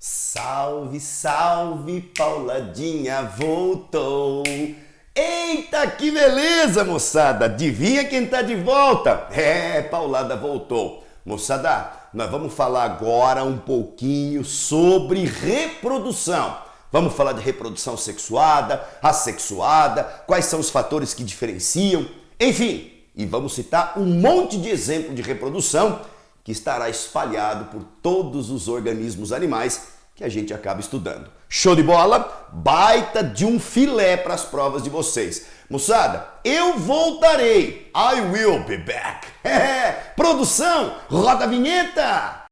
Salve, salve, Pauladinha voltou. Eita, que beleza, moçada. Adivinha quem tá de volta? Paulada voltou. Moçada, nós vamos falar agora um pouquinho sobre reprodução. Vamos falar de reprodução sexuada, assexuada, quais são os fatores que diferenciam, enfim. E vamos citar um monte de exemplo de reprodução que estará espalhado por todos os organismos animais que a gente acaba estudando. Show de bola? Baita de um filé para as provas de vocês. Moçada, eu voltarei. I will be back. Produção, roda a vinheta.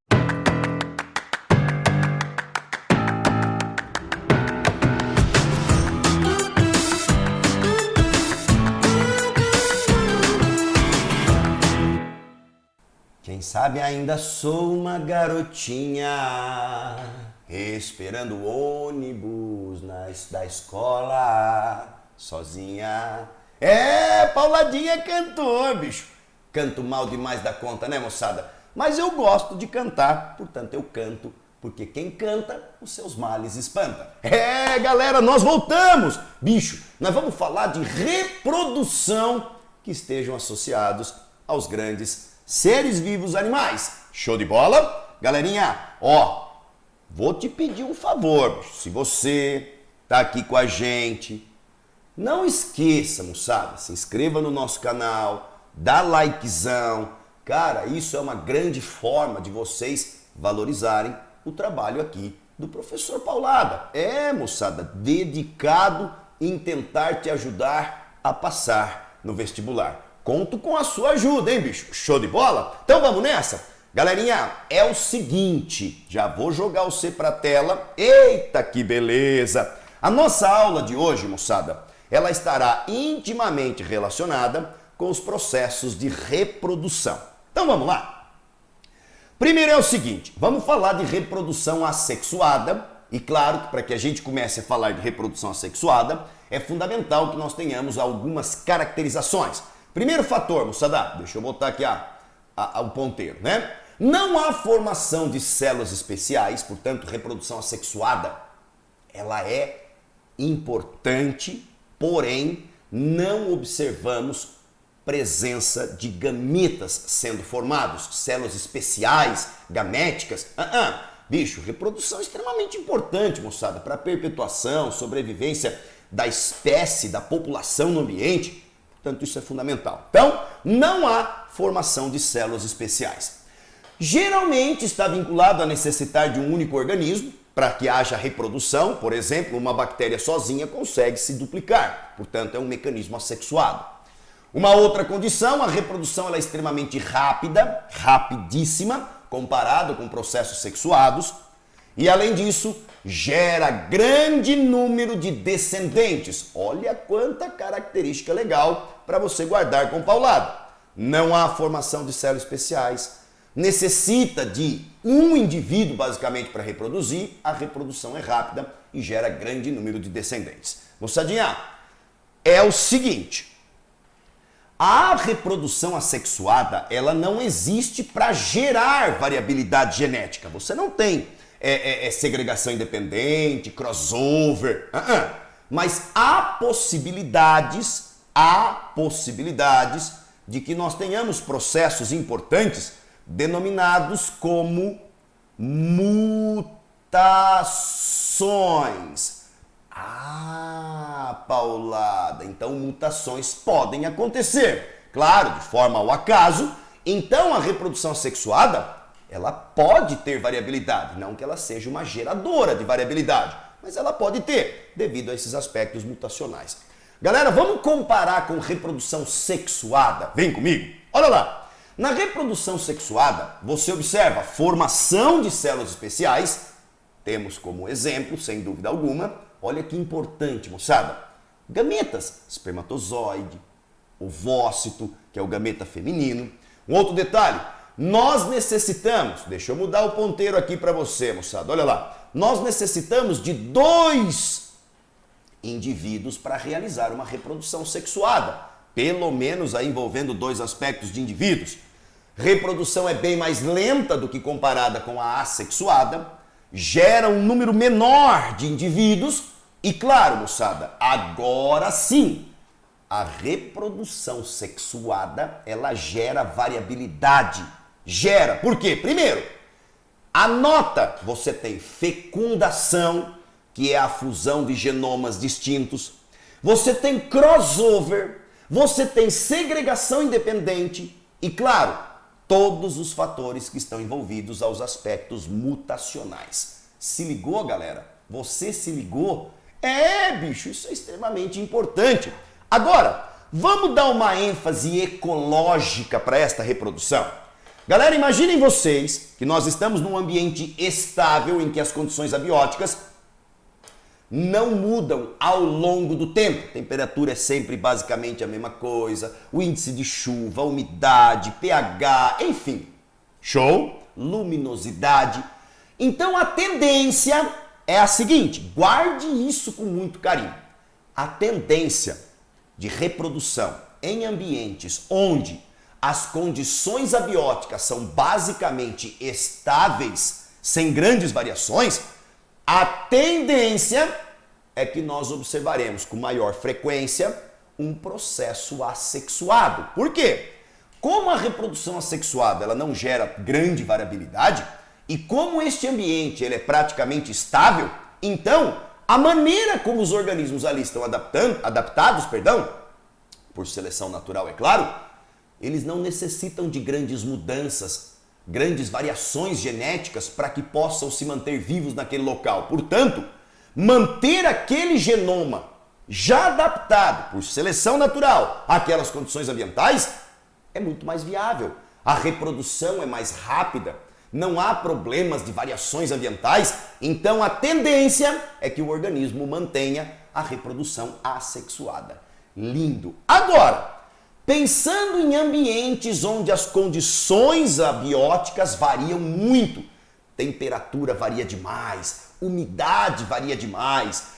Quem sabe ainda sou uma garotinha, esperando o ônibus da escola, sozinha. Pauladinha é cantor, bicho. Canto mal demais da conta, né, moçada? Mas eu gosto de cantar, portanto eu canto, porque quem canta, os seus males espanta. Galera, nós voltamos! Bicho, nós vamos falar de reprodução que estejam associados aos grandes seres vivos animais. Show de bola? Galerinha, vou te pedir um favor. Se você tá aqui com a gente, não esqueça, moçada, se inscreva no nosso canal, dá likezão. Cara, isso é uma grande forma de vocês valorizarem o trabalho aqui do professor Paulada. Moçada, dedicado em tentar te ajudar a passar no vestibular. Conto com a sua ajuda, hein, bicho? Show de bola? Então vamos nessa? Galerinha, é o seguinte, já vou jogar você pra tela. Eita, que beleza! A nossa aula de hoje, moçada, ela estará intimamente relacionada com os processos de reprodução. Então vamos lá? Primeiro é o seguinte, vamos falar de reprodução assexuada. E claro que para que a gente comece a falar de reprodução assexuada, é fundamental que nós tenhamos algumas caracterizações. Primeiro fator, moçada, deixa eu botar aqui o ponteiro, né? Não há formação de células especiais, portanto, reprodução assexuada, ela é importante, porém, não observamos presença de gametas sendo formados, células especiais, gaméticas. Bicho, reprodução é extremamente importante, moçada, para a perpetuação, sobrevivência da espécie, da população no ambiente. Portanto, isso é fundamental. Então, não há formação de células especiais. Geralmente está vinculado a necessitar de um único organismo para que haja reprodução. Por exemplo, uma bactéria sozinha consegue se duplicar. Portanto, é um mecanismo assexuado. Uma outra condição, a reprodução ela é extremamente rápida, rapidíssima, comparado com processos sexuados. E, além disso, gera grande número de descendentes. Olha quanta característica legal para você guardar com paulada. Não há formação de células especiais. Necessita de um indivíduo, basicamente, para reproduzir. A reprodução é rápida e gera grande número de descendentes. Moçadinha, é o seguinte. A reprodução assexuada, ela não existe para gerar variabilidade genética. Você não tem segregação independente, crossover. Mas há possibilidades de que nós tenhamos processos importantes denominados como mutações. Paulada, então mutações podem acontecer. Claro, de forma ao acaso. Então a reprodução assexuada ela pode ter variabilidade, não que ela seja uma geradora de variabilidade, mas ela pode ter, devido a esses aspectos mutacionais. Galera, vamos comparar com reprodução sexuada? Vem comigo, olha lá. Na reprodução sexuada, você observa a formação de células especiais, temos como exemplo, sem dúvida alguma, olha que importante, moçada, gametas, espermatozoide, ovócito, que é o gameta feminino. Um outro detalhe, nós necessitamos, deixa eu mudar o ponteiro aqui para você, moçada, olha lá. Nós necessitamos de 2 indivíduos para realizar uma reprodução sexuada. Pelo menos aí envolvendo 2 aspectos de indivíduos. Reprodução é bem mais lenta do que comparada com a assexuada. gera um número menor de indivíduos e, claro, moçada, agora sim, a reprodução sexuada, ela gera variabilidade. Gera, por quê? Primeiro, anota, você tem fecundação, que é a fusão de genomas distintos. Você tem crossover, você tem segregação independente e, claro, todos os fatores que estão envolvidos aos aspectos mutacionais. Se ligou, galera? Você se ligou? Bicho, isso é extremamente importante. Agora, vamos dar uma ênfase ecológica para esta reprodução? Galera, imaginem vocês que nós estamos num ambiente estável em que as condições abióticas não mudam ao longo do tempo. A temperatura é sempre basicamente a mesma coisa, o índice de chuva, a umidade, pH, enfim. Show? Luminosidade. Então a tendência é a seguinte, guarde isso com muito carinho. A tendência de reprodução em ambientes onde as condições abióticas são basicamente estáveis, sem grandes variações, a tendência é que nós observaremos com maior frequência um processo assexuado. Por quê? Como a reprodução assexuada ela não gera grande variabilidade e como este ambiente ele é praticamente estável, então a maneira como os organismos ali estão adaptados, por seleção natural, é claro, eles não necessitam de grandes mudanças, grandes variações genéticas para que possam se manter vivos naquele local. Portanto, manter aquele genoma já adaptado por seleção natural àquelas condições ambientais é muito mais viável. A reprodução é mais rápida, não há problemas de variações ambientais, então a tendência é que o organismo mantenha a reprodução assexuada. Lindo! Agora, pensando em ambientes onde as condições abióticas variam muito, temperatura varia demais, umidade varia demais,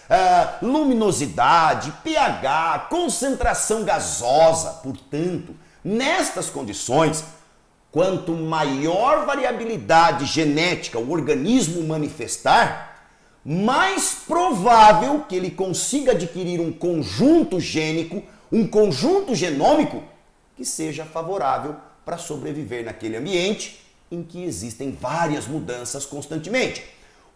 luminosidade, pH, concentração gasosa. Portanto, nestas condições, quanto maior variabilidade genética o organismo manifestar, mais provável que ele consiga adquirir um conjunto gênico, um conjunto genômico que seja favorável para sobreviver naquele ambiente em que existem várias mudanças constantemente.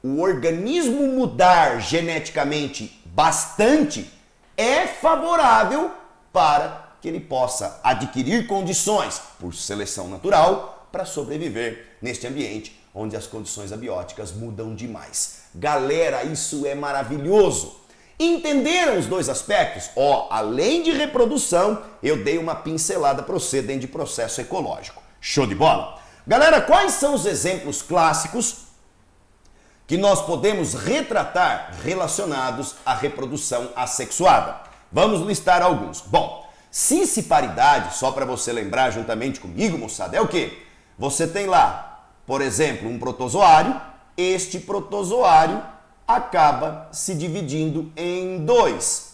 O organismo mudar geneticamente bastante é favorável para que ele possa adquirir condições por seleção natural para sobreviver neste ambiente onde as condições abióticas mudam demais. Galera, isso é maravilhoso! Entenderam os dois aspectos? Além de reprodução, eu dei uma pincelada para você dentro de processo ecológico. Show de bola? Galera, quais são os exemplos clássicos que nós podemos retratar relacionados à reprodução assexuada? Vamos listar alguns. Bom, cisparidade, só para você lembrar juntamente comigo, moçada, é o quê? Você tem lá, por exemplo, um protozoário, este protozoário acaba se dividindo em dois.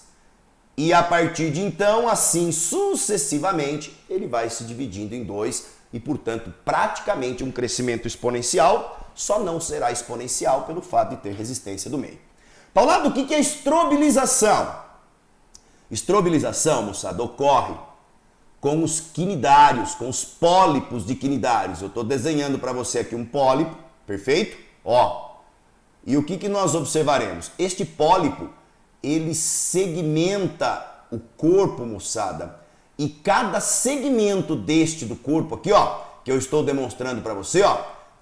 E a partir de então, assim sucessivamente, ele vai se dividindo em dois e, portanto, praticamente um crescimento exponencial, só não será exponencial pelo fato de ter resistência do meio. Paulado, o que é estrobilização? Estrobilização, moçada, ocorre com os quinidários, com os pólipos de quinidários. Eu estou desenhando para você aqui um pólipo, perfeito? E o que nós observaremos? Este pólipo, ele segmenta o corpo, moçada, e cada segmento deste do corpo aqui, que eu estou demonstrando para você,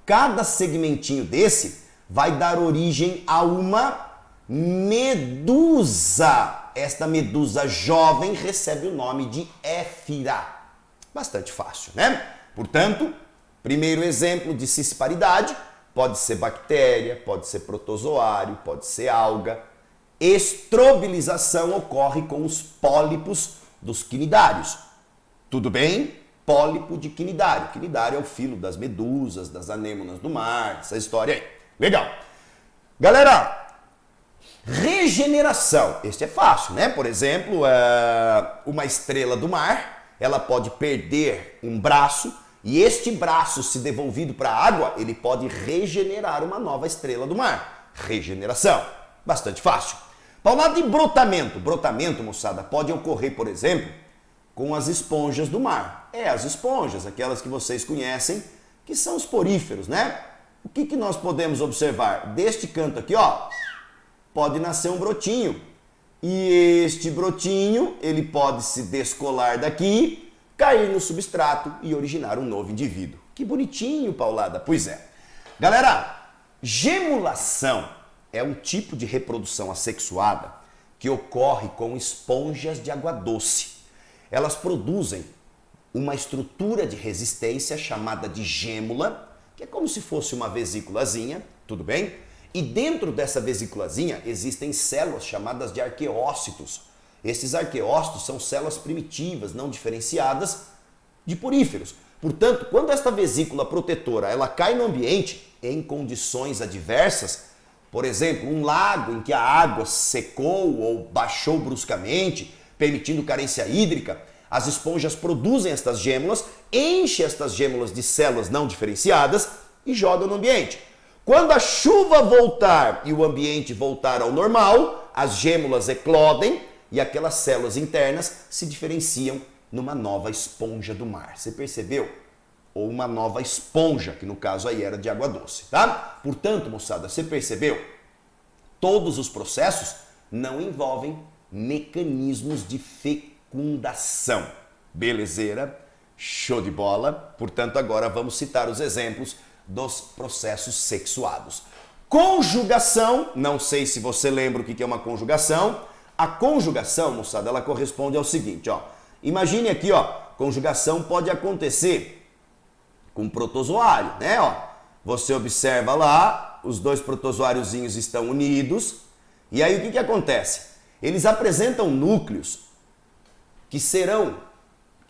cada segmentinho desse vai dar origem a uma medusa. Esta medusa jovem recebe o nome de éfira. Bastante fácil, né? Portanto, primeiro exemplo de cisparidade, pode ser bactéria, pode ser protozoário, pode ser alga. Estrobilização ocorre com os pólipos dos quinidários. Tudo bem? Pólipo de quinidário. Quinidário é o filo das medusas, das anêmonas do mar, essa história aí. Legal. Galera, regeneração. Este é fácil, né? Por exemplo, uma estrela do mar, ela pode perder um braço E este braço, se devolvido para a água, ele pode regenerar uma nova estrela do mar. Regeneração. Bastante fácil. Paulada de brotamento. Brotamento, moçada, pode ocorrer, por exemplo, com as esponjas do mar. As esponjas, aquelas que vocês conhecem, que são os poríferos, né? O que nós podemos observar? Deste canto aqui, ó, pode nascer um brotinho. E este brotinho, ele pode se descolar daqui, cair no substrato e originar um novo indivíduo. Que bonitinho, Paulada. Pois é. Galera, gemulação é um tipo de reprodução assexuada que ocorre com esponjas de água doce. Elas produzem uma estrutura de resistência chamada de gêmula, que é como se fosse uma vesículazinha, tudo bem? E dentro dessa vesículazinha existem células chamadas de arqueócitos. Esses arqueócitos são células primitivas, não diferenciadas, de poríferos. Portanto, quando esta vesícula protetora ela cai no ambiente em condições adversas, por exemplo, um lago em que a água secou ou baixou bruscamente, permitindo carência hídrica, as esponjas produzem estas gêmulas, enchem estas gêmulas de células não diferenciadas e jogam no ambiente. Quando a chuva voltar e o ambiente voltar ao normal, as gêmulas eclodem e aquelas células internas se diferenciam numa nova esponja do mar. Você percebeu? Ou uma nova esponja, que no caso aí era de água doce, tá? Portanto, moçada, você percebeu? Todos os processos não envolvem mecanismos de fecundação. Belezeira? Show de bola? Portanto, agora vamos citar os exemplos dos processos sexuados. Conjugação, não sei se você lembra o que é uma conjugação. A conjugação, moçada, ela corresponde ao seguinte, ó. Imagine aqui, ó, conjugação pode acontecer com protozoário, né, ó. Você observa lá, os dois protozoáriozinhos estão unidos, e aí o que acontece? Eles apresentam núcleos que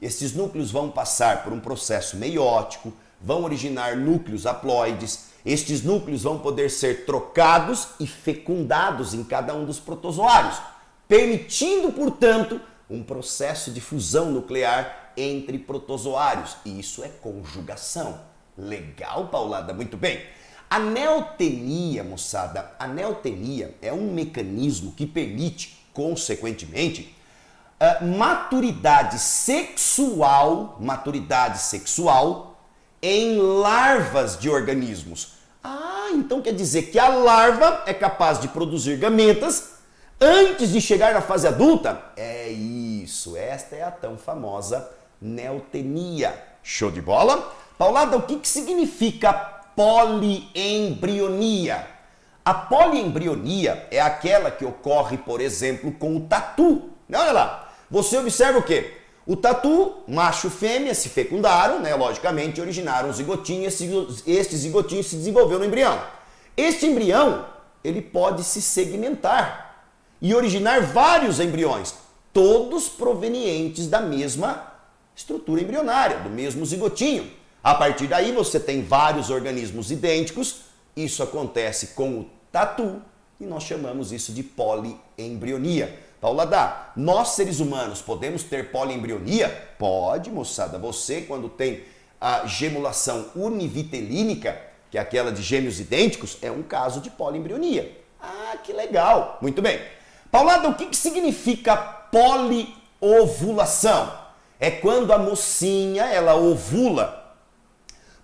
esses núcleos vão passar por um processo meiótico, vão originar núcleos haploides. Estes núcleos vão poder ser trocados e fecundados em cada um dos protozoários, permitindo, portanto, um processo de fusão nuclear entre protozoários. E isso é conjugação. Legal, Paulada? Muito bem. A neotenia, moçada, a neotenia é um mecanismo que permite, consequentemente, a maturidade sexual em larvas de organismos. Então quer dizer que a larva é capaz de produzir gametas antes de chegar na fase adulta? É isso, esta é a tão famosa neotenia. Show de bola? Paulada, o que significa poliembrionia? A poliembrionia é aquela que ocorre, por exemplo, com o tatu. Olha lá, você observa o quê? O tatu, macho e fêmea, se fecundaram, né? Logicamente, originaram um zigotinho, este zigotinho se desenvolveu no embrião. Este embrião, ele pode se segmentar e originar vários embriões, todos provenientes da mesma estrutura embrionária, do mesmo zigotinho. A partir daí, você tem vários organismos idênticos, isso acontece com o tatu e nós chamamos isso de poliembrionia. Paulada, nós seres humanos podemos ter poliembrionia? Pode, moçada. Você, quando tem a gemulação univitelínica, que é aquela de gêmeos idênticos, é um caso de poliembrionia. Que legal. Muito bem. Paulada, o que significa poliovulação? É quando a mocinha, ela ovula,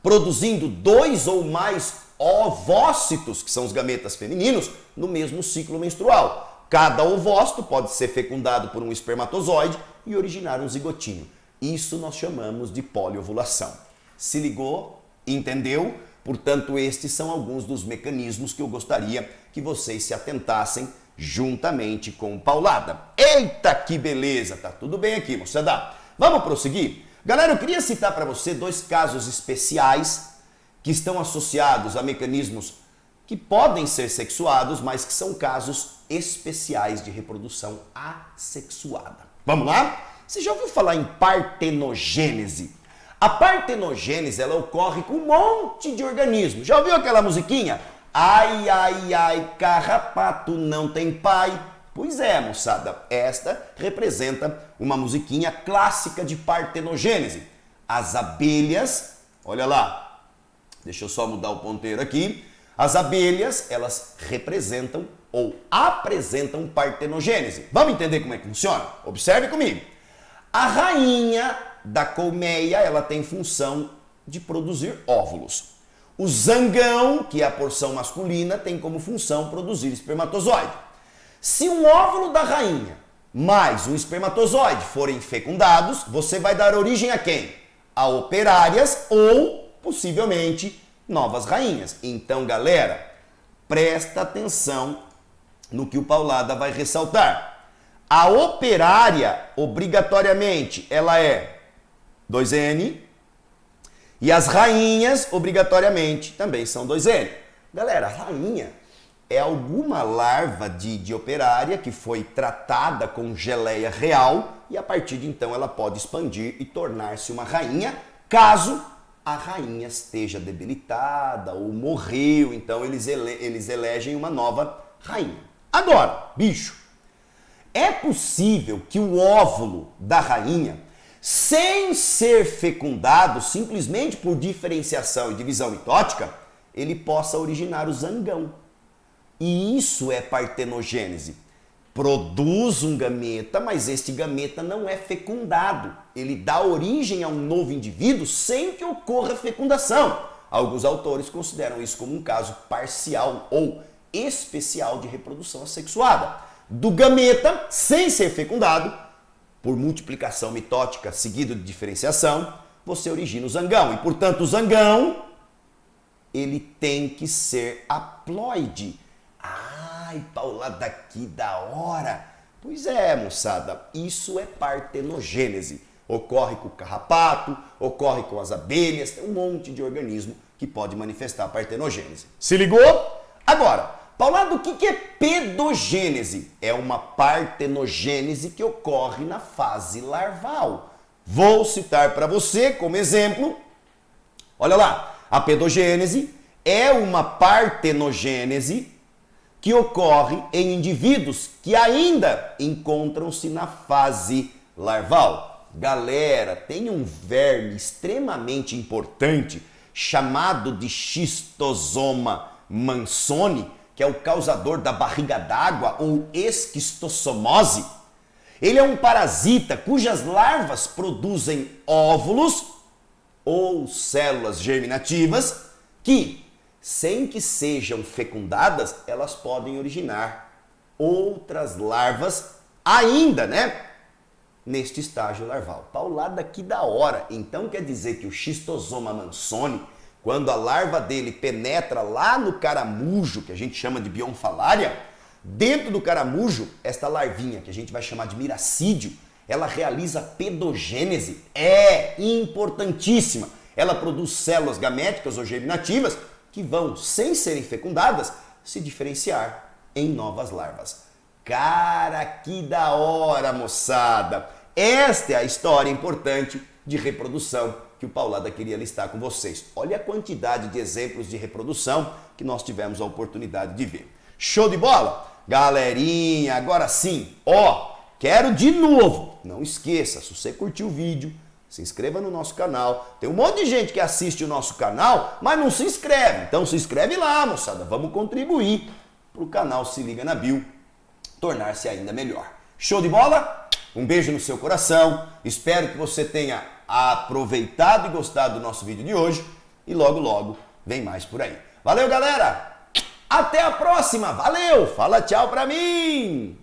produzindo 2 ou mais ovócitos, que são os gametas femininos, no mesmo ciclo menstrual. Cada ovócito pode ser fecundado por um espermatozoide e originar um zigotinho. Isso nós chamamos de poliovulação. Se ligou? Entendeu? Portanto, estes são alguns dos mecanismos que eu gostaria que vocês se atentassem juntamente com Paulada. Eita, que beleza! Tá tudo bem aqui, moçada. Vamos prosseguir? Galera, eu queria citar para você 2 casos especiais que estão associados a mecanismos que podem ser sexuados, mas que são casos especiais de reprodução assexuada. Vamos lá? Você já ouviu falar em partenogênese? A partenogênese, ela ocorre com um monte de organismos. Já ouviu aquela musiquinha? Ai, ai, ai, carrapato não tem pai. Pois é, moçada, esta representa uma musiquinha clássica de partenogênese. As abelhas Olha lá, deixa eu só mudar o ponteiro aqui. As abelhas, elas representam ou apresentam partenogênese. Vamos entender como é que funciona? Observe comigo. A rainha da colmeia, ela tem função de produzir óvulos. O zangão, que é a porção masculina, tem como função produzir espermatozoide. Se um óvulo da rainha mais um espermatozoide forem fecundados, você vai dar origem a quem? A operárias ou, possivelmente, novas rainhas. Então, galera, presta atenção no que o Paulada vai ressaltar. A operária, obrigatoriamente, ela é 2N, e as rainhas, obrigatoriamente, também são 2N. Galera, a rainha é alguma larva de operária que foi tratada com geleia real e a partir de então ela pode expandir e tornar-se uma rainha, caso a rainha esteja debilitada ou morreu, então eles elegem uma nova rainha. Agora, bicho, é possível que o óvulo da rainha, sem ser fecundado simplesmente por diferenciação e divisão mitótica, ele possa originar o zangão. E isso é partenogênese. Produz um gameta, mas este gameta não é fecundado. Ele dá origem a um novo indivíduo sem que ocorra fecundação. Alguns autores consideram isso como um caso parcial ou especial de reprodução assexuada. Do gameta, sem ser fecundado, por multiplicação mitótica seguido de diferenciação, você origina o zangão. E, portanto, o zangão, ele tem que ser haploide. Ai, Paulada, que da hora! Pois é, moçada, isso é partenogênese. Ocorre com o carrapato, ocorre com as abelhas, tem um monte de organismo que pode manifestar partenogênese. Se ligou? Agora, Paulada, o que é pedogênese? É uma partenogênese que ocorre na fase larval. Vou citar para você como exemplo, olha lá, a pedogênese é uma partenogênese que ocorre em indivíduos que ainda encontram-se na fase larval. Galera, tem um verme extremamente importante chamado de Schistosoma mansoni, que é o causador da barriga d'água ou esquistossomose. Ele é um parasita cujas larvas produzem óvulos ou células germinativas que, sem que sejam fecundadas, elas podem originar outras larvas ainda, né? Neste estágio larval. Paulada, que da hora! Então quer dizer que o Schistosoma mansoni, quando a larva dele penetra lá no caramujo, que a gente chama de bionfalária, dentro do caramujo, esta larvinha, que a gente vai chamar de miracídio, ela realiza pedogênese. É importantíssima. Ela produz células gaméticas ou germinativas que vão, sem serem fecundadas, se diferenciar em novas larvas. Cara, que da hora, moçada! Esta é a história importante de reprodução que o Paulada queria listar com vocês. Olha a quantidade de exemplos de reprodução que nós tivemos a oportunidade de ver. Show de bola? Galerinha, agora sim, quero de novo, não esqueça, se você curtiu o vídeo, se inscreva no nosso canal. Tem um monte de gente que assiste o nosso canal, mas não se inscreve. Então se inscreve lá, moçada. Vamos contribuir para o canal Se Liga na Bio tornar-se ainda melhor. Show de bola? Um beijo no seu coração. Espero que você tenha aproveitado e gostado do nosso vídeo de hoje. E logo, logo, vem mais por aí. Valeu, galera! Até a próxima! Valeu! Fala tchau pra mim!